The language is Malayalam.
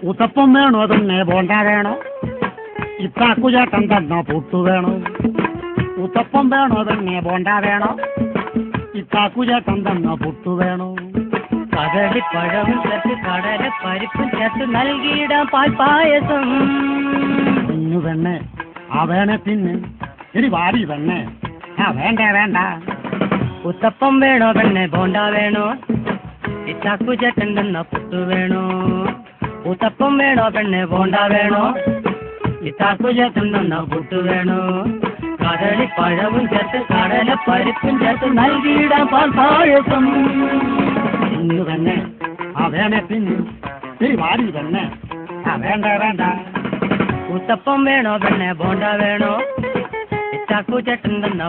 ഉത്തപ്പം വേണോ തന്നെ ബോണ്ട വേണോ ഇത്താക്കുചേട്ടൻ തന്ന പുട്ടു വേണോ ഉത്തപ്പം വേണോ തന്നെ ബോണ്ട വേണോ ഇത്താക്കുചേട്ടൻ തന്ന പുട്ടു വേണോ കദളിപ്പഴവും ചേർത്ത് കടല പരിപ്പും ചേർത്ത് നൽകിയിടാം പാൽപ്പായസം കുഞ്ഞു പെണ്ണെ ആ വേണേ പിന്നെ ഇനി വാരി പെണ്ണെ ആ വേണ്ട വേണ്ട ഉത്തപ്പം വേണോ പെണ്ണെ ബോണ്ട വേണോ ഇത്താക്കുചേട്ടൻ തന്ന പുട്ടു വേണോ ഉത്തപ്പം വേണോ പെണ്ണെ ബോണ്ട വേണോ ഇത്താക്കുചേട്ടൻ തന്ന പുട്ടു വേണോ കദളിപ്പഴവും ചേർത്ത് കടല പരിപ്പും ചേർത്ത് നൽകിയിടാം പാൽപ്പായസം കുഞ്ഞു പെണ്ണെ ആ വേണേ പിന്നെ ഇനി വാരി പെണ്ണെ ആ വേണ്ട വേണ്ട ഉത്തപ്പം വേണോ പെണ്ണെ ബോണ്ട വേണോ ഇത്താക്കുചേട്ടൻ തന്ന